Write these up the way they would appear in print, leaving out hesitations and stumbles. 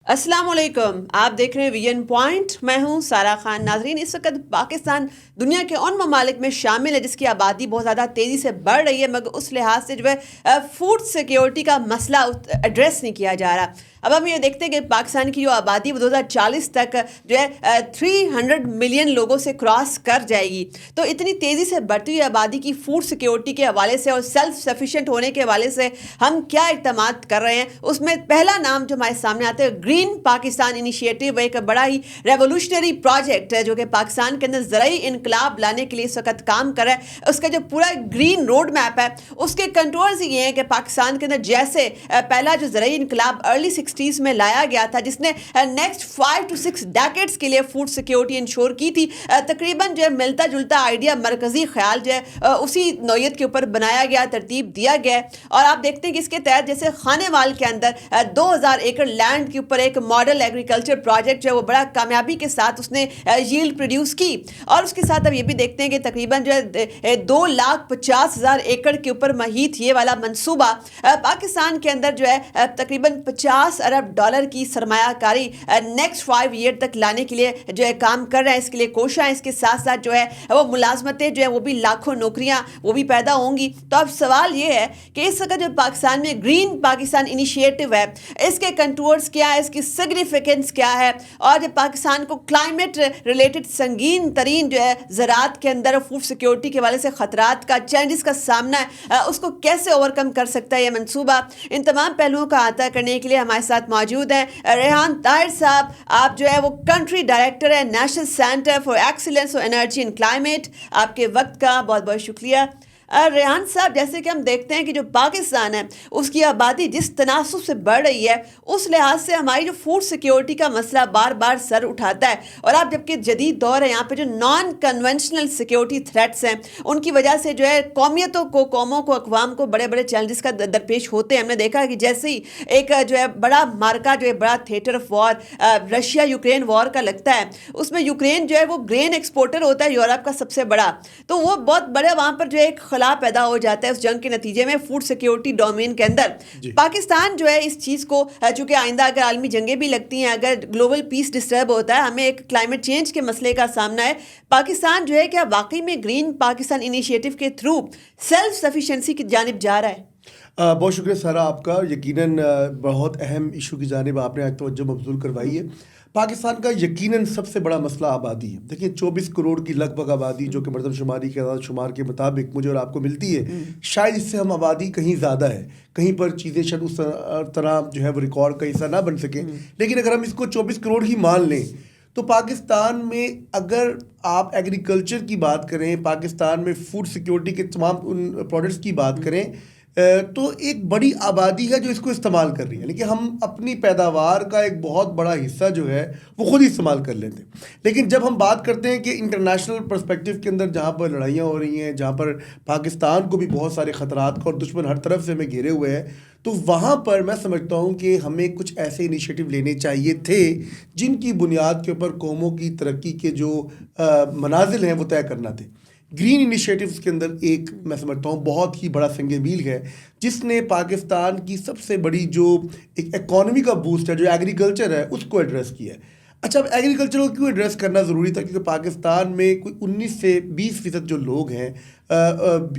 السلام علیکم، آپ دیکھ رہے ہیں وی این پوائنٹ. میں ہوں سارا خان. ناظرین، اس وقت پاکستان دنیا کے ان ممالک میں شامل ہے جس کی آبادی بہت زیادہ تیزی سے بڑھ رہی ہے، مگر اس لحاظ سے جو ہے فوڈ سیکیورٹی کا مسئلہ ایڈریس نہیں کیا جا رہا. اب ہم یہ دیکھتے ہیں کہ پاکستان کی جو آبادی وہ 2040 تک جو ہے 300 ملین لوگوں سے کراس کر جائے گی. تو اتنی تیزی سے بڑھتی ہوئی آبادی کی فوڈ سیکیورٹی کے حوالے سے اور سیلف سفیشینٹ ہونے کے حوالے سے ہم کیا اقدامات کر رہے ہیں، اس میں پہلا نام جو ہمارے سامنے آتا ہے گرین پاکستان انیشیٹو. ایک بڑا ہی ریولوشنری پروجیکٹ ہے جو کہ پاکستان کے اندر زرعی انقلاب لانے کے لیے اس وقت کام کر رہا ہے. اس کا جو پورا گرین روڈ میپ ہے اس کے کنٹرولز یہ ہیں کہ پاکستان کے اندر جیسے پہلا جو زرعی انقلاب ارلی 60s میں لایا گیا تھا جس نے نیکسٹ 5 to 6 ڈیکیڈز کے لیے فوڈ سیکیورٹی انشور کی تھی، تقریباً جو ہے ملتا جلتا آئیڈیا، مرکزی خیال جو ہے اسی نوعیت کے اوپر بنایا گیا، ترتیب دیا گیا. اور آپ دیکھتے ہیں کہ اس کے تحت جیسے خانے وال کے اندر 2000 ایکڑ لینڈ کے اوپر ایک ماڈل ایگریکلچر پروجیکٹ جو ہے وہ بڑا کامیابی کے ساتھ اس نے ییلڈ پروڈیوس کی. اور اس کے ساتھ اب یہ بھی دیکھتے ہیں کہ تقریباً جو ہے 2,50,000 ایکڑ کے اوپر محیط یہ والا منصوبہ پاکستان کے اندر جو ہے تقریباً $50 ارب کی سرمایہ کاری نیکسٹ 5 ایئر تک لانے کے لیے جو ہے کام کر رہے ہیں. اس کے لیے کوشاں ہیں، اس کے ساتھ ساتھ جو ہے وہ ملازمتیں جو ہے وہ بھی لاکھوں نوکریاں وہ بھی پیدا ہوں گی. تو اب سوال یہ ہے کہ اس وقت جو پاکستان میں گرین پاکستان انیشیٹو ہے اس کے کنٹورز کیا ہے، اس کی سگنیفیکنس کیا ہے، اور جب پاکستان کو کلائمیٹ ریلیٹڈ سنگین ترین جو ہے زراعت کے اندر فوڈ سیکیورٹی کے والے سے خطرات کا، چیلنجز کا سامنا ہے، اس کو کیسے اوورکم کر سکتا ہے یہ منصوبہ. ان تمام پہلوؤں کا احاطہ کرنے کے لیے ہمارے ساتھ موجود ہیں ریحان طاہر صاحب. آپ جو ہے وہ کنٹری ڈائریکٹر ہے نیشنل سینٹر فار ایکسیلنس اور انرجی اینڈ کلائمیٹ. آپ کے وقت کا بہت بہت شکریہ. ریحان صاحب، جیسے کہ ہم دیکھتے ہیں کہ جو پاکستان ہے اس کی آبادی جس تناسب سے بڑھ رہی ہے اس لحاظ سے ہماری جو فوڈ سیکیورٹی کا مسئلہ بار بار سر اٹھاتا ہے. اور آپ جبکہ جدید دور ہے، یہاں پہ جو نان کنونشنل سیکیورٹی تھریٹس ہیں ان کی وجہ سے جو ہے قومیتوں کو، قوموں کو، اقوام کو بڑے بڑے چیلنجز کا درپیش ہوتے ہیں. ہم نے دیکھا کہ جیسے ہی ایک جو ہے بڑا مارکا، جو ہے بڑا theatre of war Russia Ukraine war کا لگتا ہے، اس میں یوکرین جو ہے وہ گرین ایکسپورٹر ہوتا ہے یورپ کا سب سے بڑا، تو وہ بہت بڑے وہاں پر جو ہے ایک خلا پیدا ہو جاتا ہے اس جنگ کے نتیجے میں فوڈ سیکیورٹی ڈومین کے اندر. پاکستان جو ہے اس چیز کو، چونکہ آئندہ اگر عالمی جنگیں بھی لگتی ہیں، اگر گلوبل پیس ڈسٹرب ہوتا ہے، ہمیں ایک کلائمیٹ چینج کے مسئلے کا سامنا ہے، پاکستان جو ہے کیا واقعی میں گرین پاکستان انیشیٹو کے تھرو سیلف سفیشینسی کی جانب جا رہا ہے؟ بہت شکریہ سارا آپ کا. یقیناً بہت اہم ایشو کی جانب آپ نے آج توجہ مبذول کروائی ہے. پاکستان کا یقیناً سب سے بڑا مسئلہ آبادی ہے. دیکھیں 24 کروڑ کی لگ بھگ آبادی جو کہ مردم شماری کے اعداد شمار کے مطابق مجھے اور آپ کو ملتی ہے، شاید اس سے ہم آبادی کہیں زیادہ ہے، کہیں پر چیزیں شاید اس طرح جو ہے وہ ریکارڈ کا حصہ نہ بن سکیں، لیکن اگر ہم اس کو 24 کروڑ ہی مان لیں تو پاکستان میں اگر آپ ایگریکلچر کی بات کریں، پاکستان میں فوڈ سیکیورٹی کے تمام ان پروڈکٹس کی بات کریں، تو ایک بڑی آبادی ہے جو اس کو استعمال کر رہی ہے. لیکن ہم اپنی پیداوار کا ایک بہت بڑا حصہ جو ہے وہ خود ہی استعمال کر لیتے ہیں. لیکن جب ہم بات کرتے ہیں کہ انٹرنیشنل پرسپیکٹیو کے اندر جہاں پر لڑائیاں ہو رہی ہیں، جہاں پر پاکستان کو بھی بہت سارے خطرات کا اور دشمن ہر طرف سے ہمیں گھیرے ہوئے ہیں، تو وہاں پر میں سمجھتا ہوں کہ ہمیں کچھ ایسے انیشیٹو لینے چاہیے تھے جن کی بنیاد کے اوپر قوموں کی ترقی کے جو منازل ہیں وہ طے کرنا تھے. گرین انیشیٹوز کے اندر ایک میں سمجھتا ہوں بہت ہی بڑا سنگ میل ہے جس نے پاکستان کی سب سے بڑی جو ایک اکانومی کا بوسٹ ہے جو ایگریکلچر ہے اس کو ایڈریس کیا ہے. اچھا، اب ایگریکلچر کو کیوں ایڈریس کرنا ضروری تھا؟ کیونکہ پاکستان میں کوئی 19 سے 20% جو لوگ ہیں،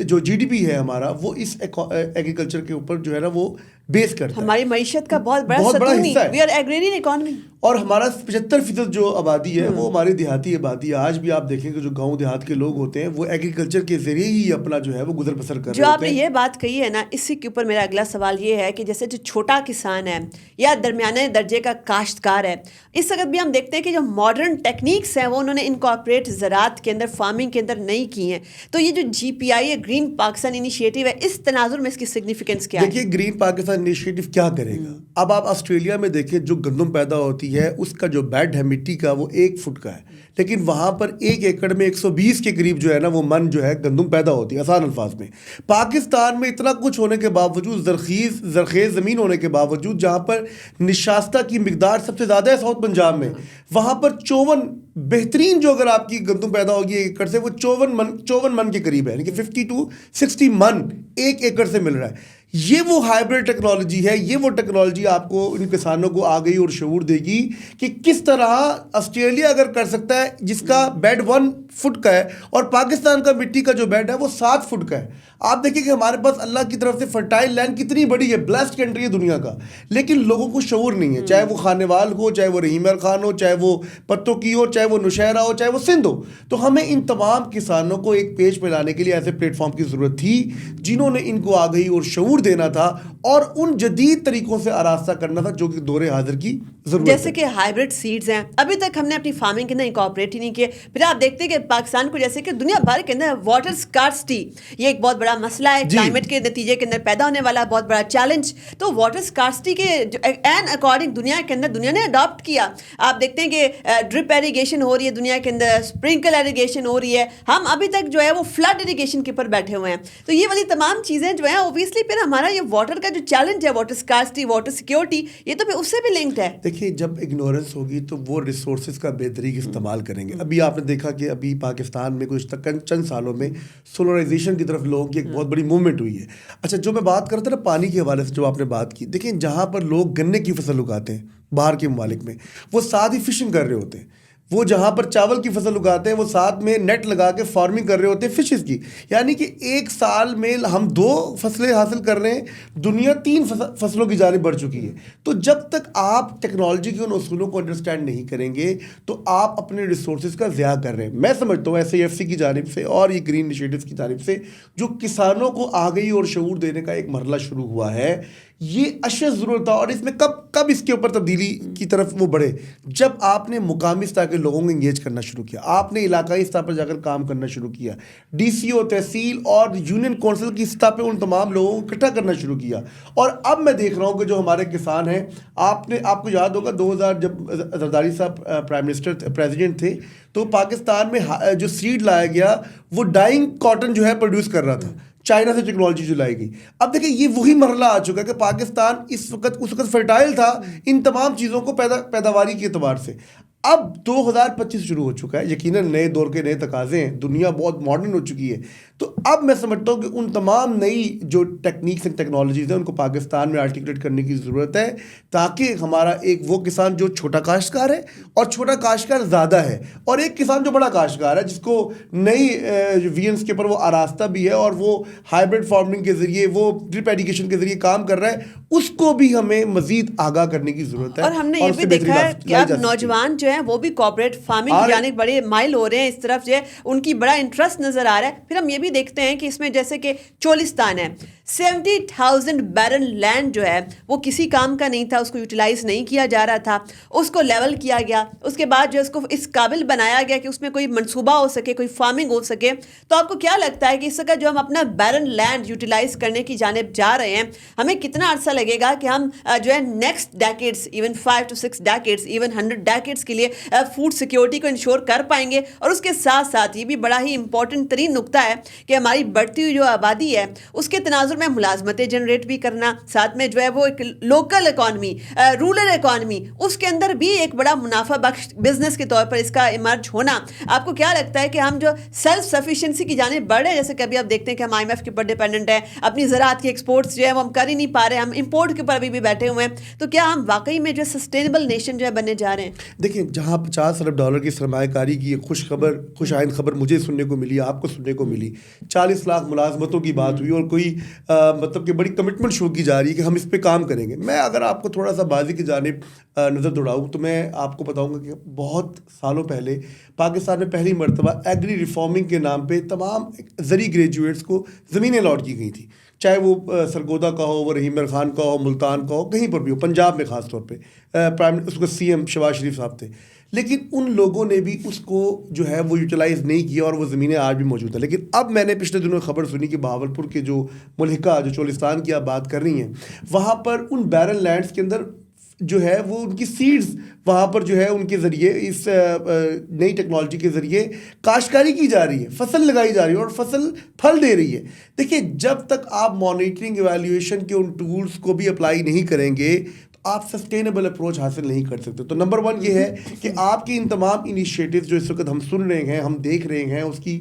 جو جی ڈی پی ہے ہمارا، وہ اس ایگریکلچر کے اوپر جو ہے نا وہ بیس کرتا ہے. ہماری معیشت کا بہت بڑا حصہ ہے. We are agrarian economy. اور ہمارا 75% جو آبادی ہے وہ ہماری دیہاتی آبادی ہے. آج بھی آپ دیکھیں کہ جو گاؤں دیہات کے لوگ ہوتے ہیں وہ ایگریکلچر کے ذریعے ہی اپنا جو ہے وہ گزر بسر کر رہے ہوتے ہیں. جو آپ نے یہ بات کہی ہے نا، اسی کے اوپر میرا اگلا سوال یہ ہے کہ جیسے جو چھوٹا کسان ہے یا درمیانے درجے کا کاشتکار ہے، اس وقت بھی ہم دیکھتے ہیں کہ جو ماڈرن ٹیکنیکس ہیں وہ انہوں نے انکارپوریٹ زراعت کے اندر، فارمنگ کے اندر نہیں کی ہیں. تو یہ جو جی پی آئی ہے، گرین پاکستان انیشیٹو ہے، اس تناظر میں اس کی سگنیفیکنس کیا ہے؟ دیکھیے گرین پاکستان انیشیٹو کیا کرے گا؟ اب آپ آسٹریلیا میں دیکھیں جو گندم پیدا ہوتی ہے اس کا جو بیڈ ہے مٹی کا وہ 1 فٹ کا ہے، لیکن وہاں پر 1 ایکڑ میں 120 کے قریب جو ہے نا وہ من جو ہے گندم پیدا ہوتی ہے. آسان الفاظ میں پاکستان میں اتنا کچھ ہونے کے باوجود، زرخیز زمین ہونے کے باوجود، جہاں پر نشاستہ کی مقدار سب سے زیادہ ہے ساؤتھ پنجاب میں، وہاں پر 54 بہترین جو اگر آپ کی گندم پیدا ہوگی 1 ایکڑ سے وہ 54 من کے قریب ہے، یعنی کہ 50 to 60 من 1 ایکڑ سے مل رہا ہے. یہ وہ ہائبرڈ ٹیکنالوجی ہے, یہ وہ ٹیکنالوجی آپ کو ان کسانوں کو آگاہی اور شعور دے گی کہ کس طرح آسٹریلیا اگر کر سکتا ہے جس کا بیڈ 1 فٹ کا ہے اور پاکستان کا مٹی کا جو بیڈ ہے وہ 7 فٹ کا ہے. آپ دیکھیں کہ ہمارے پاس اللہ کی طرف سے فرٹائل لینڈ کتنی بڑی ہے, بلیسڈ کنٹری ہے دنیا کا, لیکن لوگوں کو شعور نہیں ہے, چاہے وہ خانیوال ہو, چاہے وہ رحیم خان ہو, چاہے وہ پتوں کی ہو, چاہے وہ نوشہرہ ہو, چاہے وہ سندھ ہو. تو ہمیں ان تمام کسانوں کو ایک پیج پہ لانے کے لیے ایسے پلیٹ فارم کی ضرورت تھی جنہوں نے ان کو آگاہی اور شعور دینا تھا اور ان جدید طریقوں سے آراستہ کرنا تھا جو کہ دور حاضر کی ضرورت جیسے کہ ہائبرڈ سیڈز ہیں. ابھی تک ہم نے اپنی فارمنگ کے اندر انکارپوریٹ ہی نہیں کیے. پھر آپ دیکھتے ہیں کہ پاکستان کو جیسے کہ دنیا بھر کے اندر واٹر اسکارسٹی یہ ایک بہت بڑا مسئلہ ہے, کلائمیٹ کے نتیجے کے اندر پیدا ہونے والا بہت بڑا چیلنج. تو واٹر اسکارسٹی کے این اکارڈنگ دنیا کے اندر دنیا نے اڈاپٹ کیا. آپ دیکھتے ہیں کہ ڈرپ ایریگیشن ہو رہی ہے دنیا کے اندر, اسپرنکل ایریگیشن ہو رہی ہے. ہم ابھی تک جو ہے وہ فلڈ ایریگیشن کے اوپر بیٹھے ہوئے ہیں. تو یہ والی تمام چیزیں جو ہیں اوبیسلی پھر ہمارا یہ واٹر کا جو چیلنج ہے, واٹر اسکارسٹی, واٹر سیکیورٹی, یہ تو پھر اس سے بھی لنکڈ ہے. دیکھیے جب اگنورنس ہوگی تو وہ ریسورسز کا بہترین استعمال کریں گے. ابھی آپ نے دیکھا کہ ابھی پاکستان میں کچھ چند سالوں میں سولرائزیشن کی طرف لوگوں کی ایک بہت بڑی موومنٹ ہوئی ہے. اچھا جو میں بات کرتا تھا نا پانی کے حوالے سے جو آپ نے بات کی, دیکھیں جہاں پر لوگ گنے کی فصل اگاتے ہیں باہر کے ممالک میں, وہ ساتھ ہی فشنگ کر رہے ہوتے ہیں. وہ جہاں پر چاول کی فصل اگاتے ہیں وہ ساتھ میں نیٹ لگا کے فارمنگ کر رہے ہوتے ہیں فشز کی. یعنی کہ ایک سال میں ہم 2 فصلیں حاصل کر رہے ہیں, دنیا 3 فصلوں کی جانب بڑھ چکی ہے. تو جب تک آپ ٹیکنالوجی کے ان اصولوں کو انڈرسٹینڈ نہیں کریں گے تو آپ اپنے ریسورسز کا ضیاع کر رہے ہیں. میں سمجھتا ہوں SAFC کی جانب سے اور یہ گرین انیشیٹوز کی جانب سے جو کسانوں کو آگاہی اور شعور دینے کا ایک مرحلہ شروع ہوا ہے, یہ اشد ضرورت تھا. اور اس میں کب اس کے اوپر تبدیلی کی طرف وہ بڑھے, جب آپ نے مقامی سطح کے لوگوں کو انگیج کرنا شروع کیا, آپ نے علاقائی سطح پر جا کر کام کرنا شروع کیا, DCO, تحصیل اور یونین کونسل کی سطح پہ ان تمام لوگوں کو اکٹھا کرنا شروع کیا. اور اب میں دیکھ رہا ہوں کہ جو ہمارے کسان ہیں, آپ کو یاد ہوگا 2000 جب زرداری صاحب پریزیڈنٹ تھے تو پاکستان میں جو سیڈ لایا گیا وہ ڈائنگ کاٹن جو ہے پروڈیوس کر رہا تھا, چائنا سے ٹیکنالوجی جو لائی گئی. اب دیکھیں یہ وہی مرحلہ آ چکا ہے کہ پاکستان اس وقت فرٹائل تھا ان تمام چیزوں کو پیداواری کے اعتبار سے. اب 2025 شروع ہو چکا ہے, یقیناً نئے دور کے نئے تقاضے ہیں, دنیا بہت ماڈرن ہو چکی ہے. تو اب میں سمجھتا ہوں کہ ان تمام نئی جو ٹیکنیکس اینڈ ٹیکنالوجیز ہیں ان کو پاکستان میں آرٹیکولیٹ کرنے کی ضرورت ہے تاکہ ہمارا ایک وہ کسان جو چھوٹا کاشتکار ہے اور چھوٹا کاشتکار زیادہ ہے, اور ایک کسان جو بڑا کاشتکار ہے جس کو نئی ویژنس کے اوپر وہ آراستہ بھی ہے اور وہ ہائبرڈ فارمنگ کے ذریعے, وہ ڈرپ ایریگیشن کے ذریعے کام کر رہا ہے, اس کو بھی ہمیں مزید آگاہ کرنے کی ضرورت ہے. اور ہم نے یہ بھی دیکھا ہے کہ اب نوجوان جو ہیں وہ بھی کوآپریٹ فارمنگ کی جانب بڑے مائل ہو رہے ہیں, اس طرف جو ہے ان کی بڑا انٹرسٹ نظر آ رہا ہے. پھر ہم یہ بھی دیکھتے ہیں کہ اس میں جیسے کہ چولستان ہے, 70,000 بیرن لینڈ جو ہے وہ کسی کام کا نہیں تھا, اس کو یوٹیلائز نہیں کیا جا رہا تھا, اس کو لیول کیا گیا, اس کے بعد جو اس کو اس قابل بنایا گیا کہ اس میں کوئی منصوبہ ہو سکے, کوئی فارمنگ ہو سکے. تو آپ کو کیا لگتا ہے کہ اس کا جو ہم اپنا بیرن لینڈ یوٹیلائز کرنے کی جانب جا رہے ہیں, ہمیں کتنا عرصہ لگے گا کہ ہم جو ہے next decades, even 5 to 6 decades, even 100 decades کے لیے فوڈ سیکیورٹی کو انشور کر پائیں گے؟ اور اس کے ساتھ ساتھ یہ بھی بڑا ہی امپورٹنٹ ترین نقطہ ہے کہ ہماری بڑھتی ہوئی جو آبادی ہے اس کے تناظر میں ملازمتیں جنریٹ بھی کرنا, ساتھ میں جو ہے وہ ایک لوکل اکانومی, رورل اکانومی, اس کے اندر بھی ایک بڑا منافع بخش بزنس کے طور پر اس کا ایمرج ہونا. آپ کو کیا لگتا ہے کہ ہم جو سیلف سفیشینسی کی جانب بڑھ رہے ہیں, جیسے کہ ابھی آپ دیکھتے ہیں کہ ہم IMF کے اوپر ڈیپینڈنٹ ہیں, اپنی زراعت کی ایکسپورٹس جو ہے وہ ہم کر ہی نہیں پا رہے, ہم امپورٹ کے اوپر ابھی بھی بیٹھے ہوئے ہیں. تو کیا ہم واقعی میں جو سسٹینیبل نیشن جو ہے بننے جا رہے ہیں؟ دیکھیں جہاں $50 ارب کی سرمایہ کاری کی خوش آئند خبر مجھے سننے کو ملی, آپ کو سننے کو ملی, 40 لاکھ ملازمتوں کی بات ہوئی اور کوئی مطلب کہ بڑی کمٹمنٹ شو کی جا رہی ہے کہ ہم اس پہ کام کریں گے. میں اگر آپ کو تھوڑا سا بازی کی جانب نظر دوڑاؤں تو میں آپ کو بتاؤں گا کہ بہت سالوں پہلے پاکستان میں پہلی مرتبہ ایگری ریفارمنگ کے نام پہ تمام زرعی گریجویٹس کو زمینیں الاٹ کی گئی تھیں, چاہے وہ سرگودا کا ہو, وہ رحیم خان کا ہو, ملتان کا ہو, کہیں پر بھی ہو, پنجاب میں خاص طور پہ اس کو CM شہباز شریف صاحب تھے. لیکن ان لوگوں نے بھی اس کو جو ہے وہ یوٹیلائز نہیں کیا اور وہ زمینیں آج بھی موجود ہیں. لیکن اب میں نے پچھلے دنوں خبر سنی کہ بہاولپور کے جو ملحقہ جو چولستان کی آپ بات کر رہی ہیں, وہاں پر ان بیرن لینڈز کے اندر جو ہے وہ ان کی سیڈز وہاں پر جو ہے ان کے ذریعے اس نئی ٹیکنالوجی کے ذریعے کاشتکاری کی جا رہی ہے, فصل لگائی جا رہی ہے اور فصل پھل دے رہی ہے. دیکھیے جب تک آپ مانیٹرنگ ایویلیویشن کے ان ٹولز کو بھی اپلائی نہیں کریں گے آپ سسٹینیبل اپروچ حاصل نہیں کر سکتے. تو نمبر 1 یہ ہے کہ آپ کی ان تمام انیشیٹیوز جو اس وقت ہم سن رہے ہیں, ہم دیکھ رہے ہیں, اس کی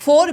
$4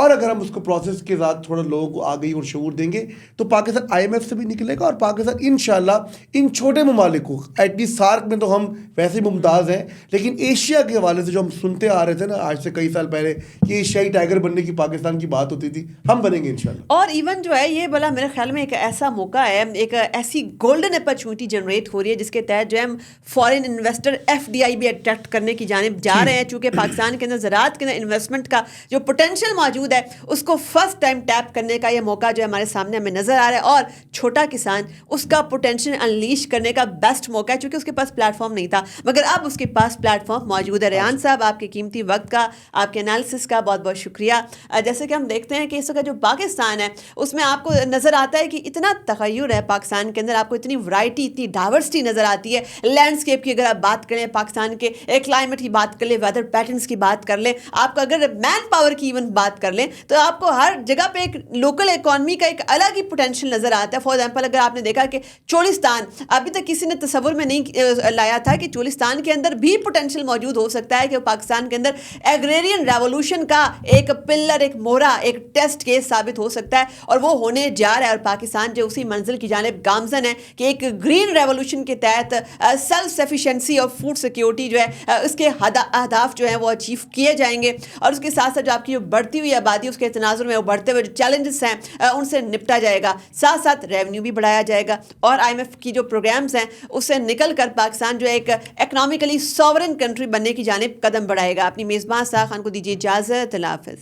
اور اگر ہم اس کو پروسیس کے ساتھ تھوڑا لوگوں کو آگئی اور شعور دیں گے تو پاکستان IMF سے بھی نکلے گا, اور پاکستان انشاءاللہ ان چھوٹے ممالک کو, ایٹ لیسٹ سارک میں تو ہم ویسے ممتاز ہیں, لیکن ایشیا کے حوالے سے جو ہم سنتے آ رہے تھے نا آج سے کئی سال پہلے کہ ایشیائی ٹائیگر بننے کی پاکستان کی بات ہوتی تھی, ہم بنیں گے انشاءاللہ. اور ایون جو ہے یہ بلا میرے خیال میں ایک ایسا موقع ہے, ایک ایسی گولڈن اپرچونٹی جنریٹ ہو رہی ہے جس کے تحت جو ہے ہم فارن انویسٹر FDI بھی اٹریکٹ کرنے کی جانب جا رہے ہیں, چونکہ پاکستان کے اندر زراعت کے اندر انویسٹمنٹ کا جو پوٹینشیل موجود ہے اس کو فرسٹ ٹائم ٹیپ کرنے کا یہ موقع جو ہے ہمارے سامنے ہمیں نظر آ رہا ہے, اور چھوٹا کسان اس کا پوٹینشیل انلیش کرنے کا بیسٹ موقع ہے, چونکہ اس کے پاس پلیٹ فارم نہیں تھا مگر اب اس کے پاس پلیٹ فارم موجود ہے. ریحان صاحب, آپ کے قیمتی وقت کا, آپ کے انالیسس کا بہت بہت شکریہ. جیسے کہ ہم دیکھتے ہیں کہ اس کا جو پاکستان ہے اس میں آپ کو نظر آتا ہے کہ اتنا تغیر ہے پاکستان کے اندر, آپ کو اتنی ورائٹی, اتنی ڈائیورسٹی نظر آتی ہے. لینڈسکیپ کی اگر آپ بات کریں, پاکستان کے کلائمیٹ کی بات کر لیں, ویدر پیٹرنس کی بات کر لیں, آپ کو اگر مین پاور کی ایون بات کر لیں تو آپ کو ہر جگہ پہ ایک لوکل اکانومی کا ایک الگ ہی پوٹینشیل نظر آتا ہے. فار ایگزامپل اگر آپ نے دیکھا کہ چولستان, ابھی تک کسی نے تصور میں نہیں لایا تھا کہ چولستان کے اندر بھی پوٹینشیل موجود ہو سکتا ہے کہ وہ پاکستان کے اندر ایگریرین ریولوشن کا ایک پلر, ایک مورا, ایک ٹیسٹ کیس ثابت ہو سکتا ہے, اور وہ ہونے جا رہا ہے. اور پاکستان جو اسی منزل کی جانب گامزن ہے کہ ایک گرین ریولوشن کے تحت سیلف سفیشینسی اور فوڈ سیکیورٹی جو ہے اس کے اہداف جو ہیں وہ اچیو کیے جائیں گے. اور اس کے ساتھ ساتھ جو آپ کی جو بڑھتی ہوئی آبادی, اس کے تناظر میں وہ بڑھتے ہوئے جو چیلنجز ہیں ان سے نپٹا جائے گا, ساتھ ساتھ ریونیو بھی بڑھایا جائے گا, اور IMF کی جو پروگرامز ہیں اس سے نکل کر پاکستان جو ایک اکنامکلی سوورن کنٹری بننے کی جانب قدم بڑھائے گا. اپنی میزبان سارا خان کو دیجیے اجازت. اللہ حافظ.